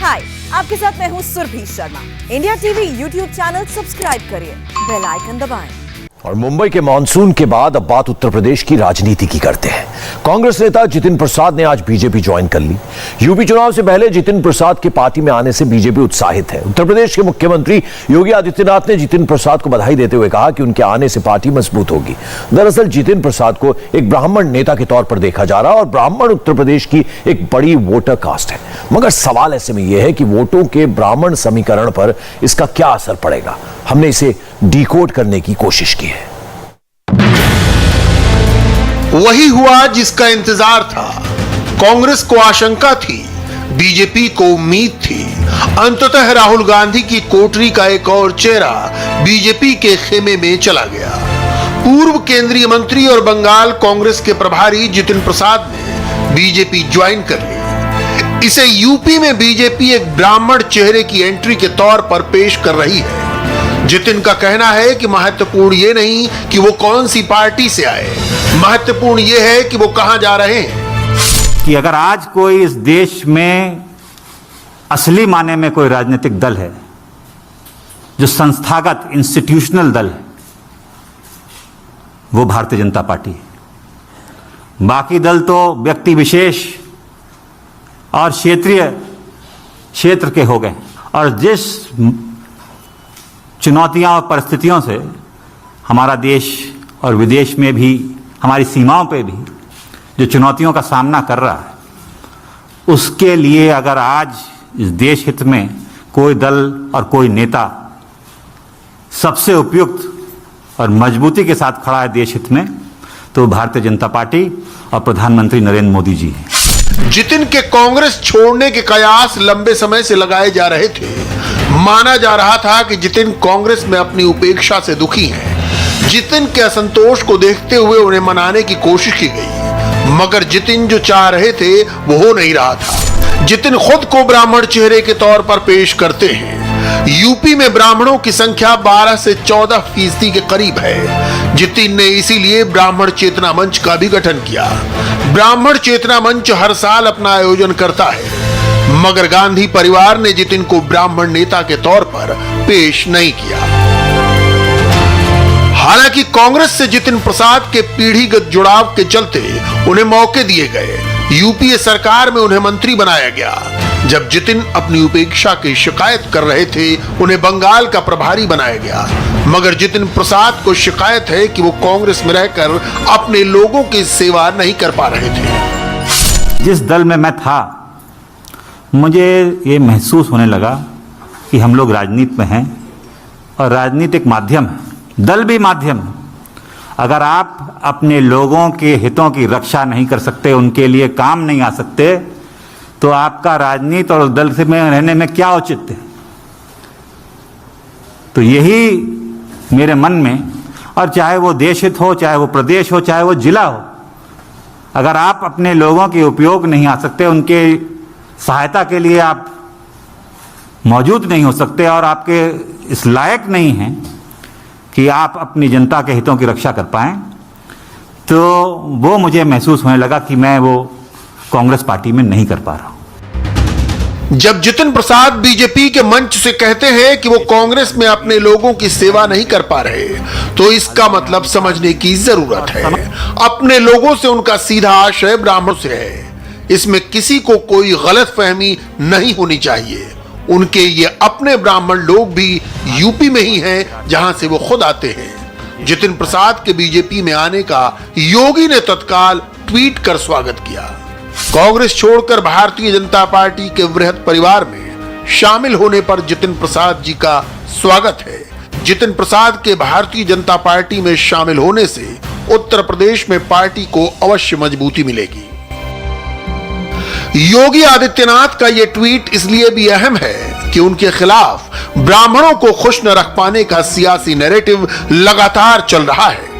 हाय, आपके साथ मैं हूँ Surabhi Sharma. India TV YouTube channel subscribe करिए, बेल आइकन दबाएं। और मुंबई के मॉनसून के बाद अब बात उत्तर प्रदेश की राजनीति की करते हैं। कांग्रेस नेता जितिन प्रसाद ने आज बीजेपी ज्वाइन कर ली। यूपी चुनाव से पहले जितिन प्रसाद के पार्टी में आने से बीजेपी उत्साहित है। उत्तर प्रदेश के मुख्यमंत्री योगी आदित्यनाथ ने जितिन प्रसाद को बधाई देते हुए कहा कि उनके आने से पार्टी मजबूत होगी। दरअसल जितिन प्रसाद को एक ब्राह्मण नेता के तौर पर देखा जा रहा है और ब्राह्मण उत्तर प्रदेश की एक बड़ी वोटर कास्ट है। मगर सवाल ऐसे में यह है कि वोटों के ब्राह्मण समीकरण पर इसका क्या असर पड़ेगा। हमने इसे डिकोड करने की कोशिश की है। वही हुआ जिसका इंतजार था। कांग्रेस को आशंका थी, बीजेपी को उम्मीद थी। अंततः राहुल गांधी की कोठरी का एक और चेहरा बीजेपी के खेमे में चला गया। पूर्व केंद्रीय मंत्री और बंगाल कांग्रेस के प्रभारी जितिन प्रसाद ने बीजेपी ज्वाइन कर ली। इसे यूपी में बीजेपी एक ब्राह्मण चेहरे की एंट्री के तौर पर पेश कर रही है। जितिन का कहना है कि महत्वपूर्ण ये नहीं कि वो कौन सी पार्टी से आए, महत्वपूर्ण ये है कि वो कहां जा रहे हैं। कि अगर आज कोई इस देश में असली माने में कोई राजनीतिक दल है जो संस्थागत इंस्टीट्यूशनल दल है, वो भारतीय जनता पार्टी है। बाकी दल तो व्यक्ति विशेष और क्षेत्र के हो गए। और जिस चुनौतियां और परिस्थितियों से हमारा देश और विदेश में भी, हमारी सीमाओं पे भी जो चुनौतियों का सामना कर रहा है, उसके लिए अगर आज इस देश हित में कोई दल और कोई नेता सबसे उपयुक्त और मजबूती के साथ खड़ा है देश हित में, तो भारतीय जनता पार्टी और प्रधानमंत्री नरेंद्र मोदी जी हैं। जितिन के कांग्रेस छोड़ने के कयास लंबे समय से लगाए जा रहे थे। माना जा रहा था कि जितिन कांग्रेस में अपनी उपेक्षा से दुखी हैं। जितिन के असंतोष को देखते हुए उन्हें मनाने की कोशिश की गई, मगर जितिन जो चाह रहे थे वो हो नहीं रहा था। जितिन खुद को ब्राह्मण चेहरे के तौर पर पेश करते हैं। यूपी में ब्राह्मणों की संख्या 12 से 14% के करीब है। जितिन ने इसीलिए ब्राह्मण चेतना मंच का भी गठन किया। ब्राह्मण चेतना मंच हर साल अपना आयोजन करता है, मगर गांधी परिवार ने जितिन को ब्राह्मण नेता के तौर पर पेश नहीं किया। हालांकि कांग्रेस से जितिन प्रसाद के पीढ़ीगत जुड़ाव के चलते उन्हें मौके दिए गए। यूपीए सरकार में उन्हें मंत्री बनाया गया। जब जितिन अपनी उपेक्षा की शिकायत कर रहे थे, उन्हें बंगाल का प्रभारी बनाया गया। मगर जितिन प्रसाद को शिकायत है कि वो कांग्रेस में रहकर अपने लोगों की सेवा नहीं कर पा रहे थे। जिस दल में मैं था, मुझे ये महसूस होने लगा कि हम लोग राजनीति में हैं और राजनीति एक माध्यम है, दल भी माध्यम है। अगर आप अपने लोगों के हितों की रक्षा नहीं कर सकते, उनके लिए काम नहीं आ सकते, तो आपका राजनीति और दल से में रहने में क्या औचित्य है। तो यही मेरे मन में, और चाहे वो देश हित हो, चाहे वो प्रदेश हो, चाहे वो जिला हो, अगर आप अपने लोगों के उपयोग नहीं आ सकते, उनके सहायता के लिए आप मौजूद नहीं हो सकते और आपके इस लायक नहीं हैं कि आप अपनी जनता के हितों की रक्षा कर पाएं, तो वो मुझे महसूस होने लगा कि मैं वो कांग्रेस पार्टी में नहीं कर पा रहा हूं। जब जितिन प्रसाद बीजेपी के मंच से कहते हैं कि वो कांग्रेस में अपने लोगों की सेवा नहीं कर पा रहे, तो इसका मतलब समझने की जरूरत है। अपने लोगों से उनका सीधा आशय ब्राह्मणों से है। इसमें किसी को कोई गलतफहमी नहीं होनी चाहिए। उनके ये अपने ब्राह्मण लोग भी यूपी में ही हैं, जहां से वो खुद आते हैं। जितिन प्रसाद के बीजेपी में आने का योगी ने तत्काल ट्वीट कर स्वागत किया। कांग्रेस छोड़कर भारतीय जनता पार्टी के वृहद परिवार में शामिल होने पर जितिन प्रसाद जी का स्वागत है। जितिन प्रसाद के भारतीय जनता पार्टी में शामिल होने से उत्तर प्रदेश में पार्टी को अवश्य मजबूती मिलेगी। योगी आदित्यनाथ का यह ट्वीट इसलिए भी अहम है कि उनके खिलाफ ब्राह्मणों को खुश न रख पाने का सियासी नैरेटिव लगातार चल रहा है।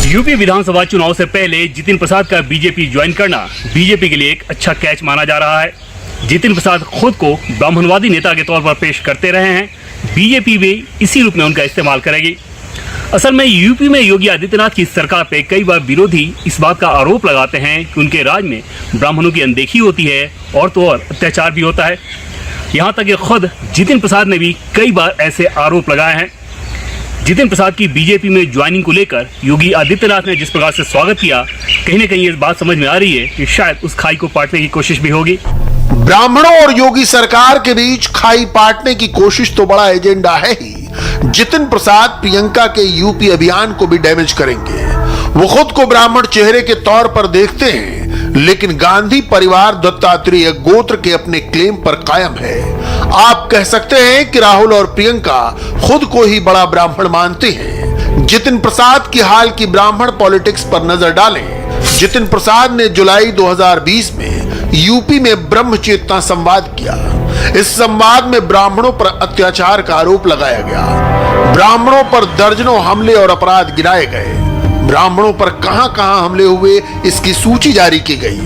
यूपी विधानसभा चुनाव से पहले जितिन प्रसाद का बीजेपी ज्वाइन करना बीजेपी के लिए एक अच्छा कैच माना जा रहा है। जितिन प्रसाद खुद को ब्राह्मणवादी नेता के तौर पर पेश करते रहे हैं। बीजेपी भी इसी रूप में उनका इस्तेमाल करेगी। असल में यूपी में योगी आदित्यनाथ की सरकार पे कई बार विरोधी इस बात का आरोप लगाते हैं कि उनके राज में ब्राह्मणों की अनदेखी होती है और तो और अत्याचार भी होता है। यहाँ तक कि खुद जितिन प्रसाद ने भी कई बार ऐसे आरोप लगाए हैं। जितिन प्रसाद की बीजेपी में ज्वाइनिंग को लेकर योगी आदित्यनाथ ने जिस प्रकार से स्वागत किया, कहीं न कहीं ये बात समझ में आ रही है कि शायद उस खाई को पाटने की कोशिश भी होगी। ब्राह्मणों और योगी सरकार के बीच खाई पाटने की कोशिश तो बड़ा एजेंडा है ही। जितिन प्रसाद प्रियंका के यूपी अभियान को भी डैमेज करेंगे। वो खुद को ब्राह्मण चेहरे के तौर पर देखते हैं, लेकिन गांधी परिवार दत्तात्रेय गोत्र के अपने क्लेम पर कायम है। आप कह सकते हैं कि राहुल और प्रियंका खुद को ही बड़ा ब्राह्मण मानते हैं। जितिन प्रसाद की हाल की ब्राह्मण पॉलिटिक्स पर नजर डालें। जितिन प्रसाद ने जुलाई 2020 में यूपी में ब्रह्म चेतना संवाद किया। इस संवाद में ब्राह्मणों पर अत्याचार का आरोप लगाया गया। ब्राह्मणों पर दर्जनों हमले और अपराध गिनाए गए। ब्राह्मणों पर कहां-कहां हमले हुए इसकी सूची जारी की गई।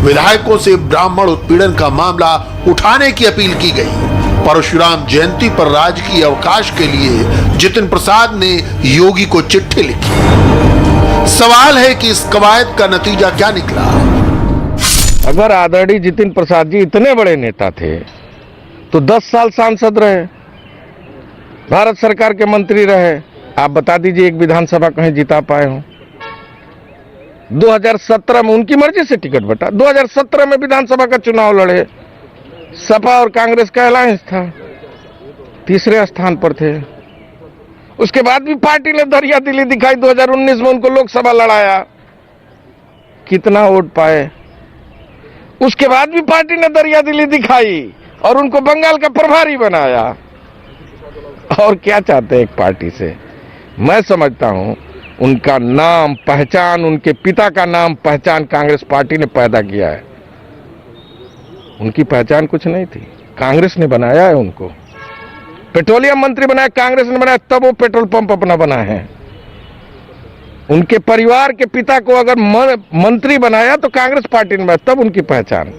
विधायकों से ब्राह्मण उत्पीड़न का मामला उठाने की अपील की गई। परशुराम जयंती पर राजकीय अवकाश के लिए जितिन प्रसाद ने योगी को चिट्ठी लिखी। सवाल है कि इस कवायद का नतीजा क्या निकला। अगर आदरणीय जितिन प्रसाद जी इतने बड़े नेता थे तो 10 साल सांसद रहे, भारत सरकार के मंत्री रहे। आप बता दीजिए एक विधानसभा कहीं जिता पाए हो? 2017 में उनकी मर्जी से टिकट बटा। 2017 में विधानसभा का चुनाव लड़े। सपा और कांग्रेस का अलायंस था, तीसरे स्थान पर थे। उसके बाद भी पार्टी ने दरिया दिली दिखाई। 2019 में उनको लोकसभा लड़ाया, कितना वोट पाए? उसके बाद भी पार्टी ने दरिया दिली दिखाई और उनको बंगाल का प्रभारी बनाया। और क्या चाहते हैं एक पार्टी से? मैं समझता हूं उनका नाम पहचान, उनके पिता का नाम पहचान कांग्रेस पार्टी ने पैदा किया है। उनकी पहचान कुछ नहीं थी, कांग्रेस ने बनाया है उनको। पेट्रोलियम मंत्री बनाया कांग्रेस ने बनाया, तब वो पेट्रोल पंप अपना बनाए हैं। उनके परिवार के पिता को अगर मंत्री बनाया तो कांग्रेस पार्टी ने बनाया, तब उनकी पहचान।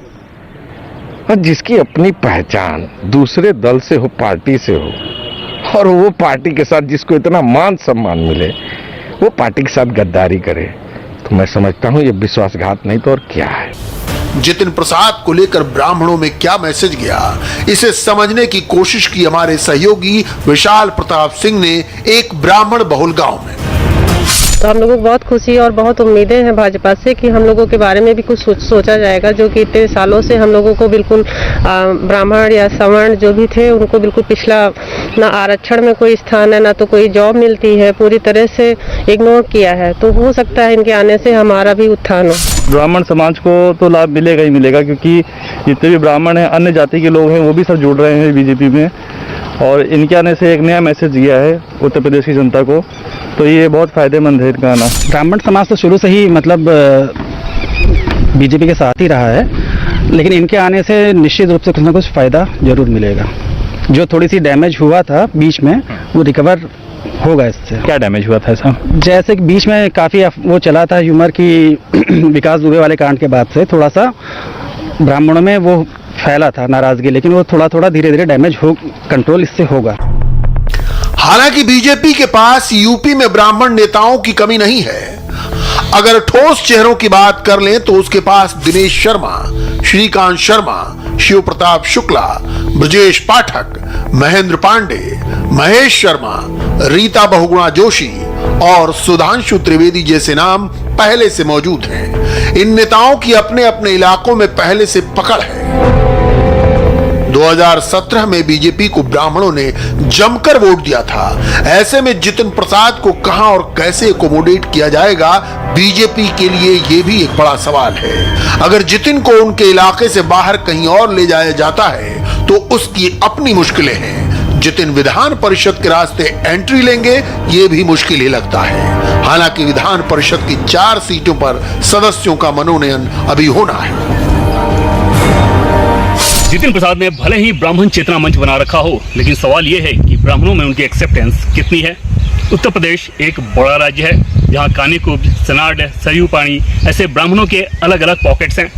और जिसकी अपनी पहचान दूसरे दल से हो, पार्टी से हो, और वो पार्टी के साथ जिसको इतना मान सम्मान मिले, वो पार्टी के साथ गद्दारी करे, तो मैं समझता हूं ये विश्वासघात नहीं तो और क्या है। जितिन प्रसाद को लेकर ब्राह्मणों में क्या मैसेज गया, इसे समझने की कोशिश की हमारे सहयोगी विशाल प्रताप सिंह ने एक ब्राह्मण बहुल गांव में। तो हम लोगों को बहुत खुशी और बहुत उम्मीदें हैं भाजपा से कि हम लोगों के बारे में भी कुछ सोचा जाएगा, जो कि इतने सालों से हम लोगों को बिल्कुल ब्राह्मण या सवर्ण जो भी थे उनको बिल्कुल पिछला, ना आरक्षण में कोई स्थान है, ना तो कोई जॉब मिलती है, पूरी तरह से इग्नोर किया है। तो हो सकता है इनके आने से हमारा भी उत्थान हो। ब्राह्मण समाज को तो लाभ मिलेगा ही मिलेगा, क्योंकि जितने भी ब्राह्मण हैं, अन्य जाति के लोग हैं, वो भी सब जुड़ रहे हैं बीजेपी में, और इनके आने से एक नया मैसेज दिया है उत्तर प्रदेश की जनता को, तो ये बहुत फायदेमंद है इनका आना। ब्राह्मण समाज तो शुरू से ही मतलब बीजेपी के साथ ही रहा है, लेकिन इनके आने से निश्चित रूप से कुछ ना कुछ फायदा जरूर मिलेगा। जो थोड़ी सी डैमेज हुआ था बीच में, वो रिकवर होगा इससे। क्या डैमेज हुआ था ऐसा? जैसे कि बीच में काफ़ी वो चला था ह्यूमर की विकास दुबे वाले कांड के बाद से थोड़ा सा ब्राह्मणों में वो फैला था नाराजगी, लेकिन वो थोड़ा थोड़ा धीरे धीरे डैमेज हो, कंट्रोल इससे होगा। हालांकि बीजेपी के पास यूपी में ब्राह्मण नेताओं की कमी नहीं है। अगर ठोस चेहरों की बात कर लें तो उसके पास दिनेश शर्मा, श्रीकांत शर्मा, शिव प्रताप शुक्ला, ब्रजेश पाठक, महेंद्र पांडे, महेश शर्मा, रीता बहुगुणा जोशी और सुधांशु त्रिवेदी जैसे नाम पहले से मौजूद हैं। इन नेताओं की अपने अपने इलाकों में पहले से पकड़ है। 2017 में बीजेपी को ब्राह्मणों ने जमकर वोट दिया था। ऐसे में जितिन प्रसाद को कहां और कैसे एकोमोडेट किया जाएगा, बीजेपी के लिए यह भी एक बड़ा सवाल है। अगर जितिन को उनके इलाके से बाहर कहीं और ले जाया जाता है तो उसकी अपनी मुश्किलें हैं। जितिन विधान परिषद के रास्ते एंट्री लेंगे, ये भी मुश्किल ही लगता है। हालांकि विधान परिषद की 4 सीटों पर सदस्यों का मनोनयन अभी होना है। जितिन प्रसाद ने भले ही ब्राह्मण चेतना मंच बना रखा हो, लेकिन सवाल यह है कि ब्राह्मणों में उनकी एक्सेप्टेंस कितनी है। उत्तर प्रदेश एक बड़ा राज्य है जहां कानीकुब्ज, सनाड, सरयू पानी ऐसे ब्राह्मणों के अलग अलग पॉकेट्स हैं।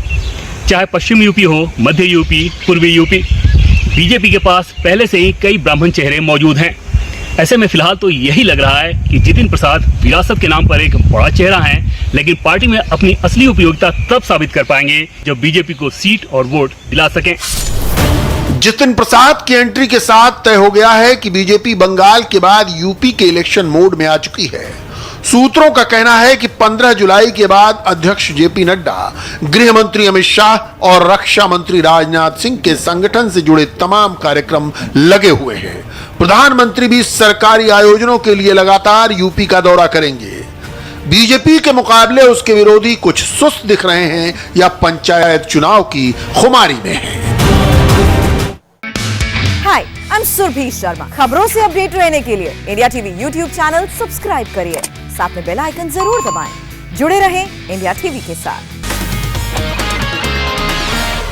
चाहे पश्चिम यूपी हो, मध्य यूपी, पूर्वी यूपी, बीजेपी के पास पहले से ही कई ब्राह्मण चेहरे मौजूद हैं। ऐसे में फिलहाल तो यही लग रहा है कि जितिन प्रसाद विरासत के नाम पर एक बड़ा चेहरा है, लेकिन पार्टी में अपनी असली उपयोगिता तब साबित कर पाएंगे जब बीजेपी को सीट और वोट दिला सकें। जितिन प्रसाद की एंट्री के साथ तय हो गया है कि बीजेपी बंगाल के बाद यूपी के इलेक्शन मोड में आ चुकी है। सूत्रों का कहना है कि 15 जुलाई के बाद अध्यक्ष जेपी नड्डा, गृह मंत्री अमित शाह और रक्षा मंत्री राजनाथ सिंह के संगठन से जुड़े तमाम कार्यक्रम लगे हुए हैं। प्रधानमंत्री भी सरकारी आयोजनों के लिए लगातार यूपी का दौरा करेंगे। बीजेपी के मुकाबले उसके विरोधी कुछ सुस्त दिख रहे हैं या पंचायत चुनाव की खुमारी में हैं। हाय, आई एम सुरभि शर्मा। खबरों से अपडेट रहने के लिए India TV YouTube channel subscribe करिए, साथ में बेल आइकन जरूर दबाएं। जुड़े रहें इंडिया टीवी के साथ।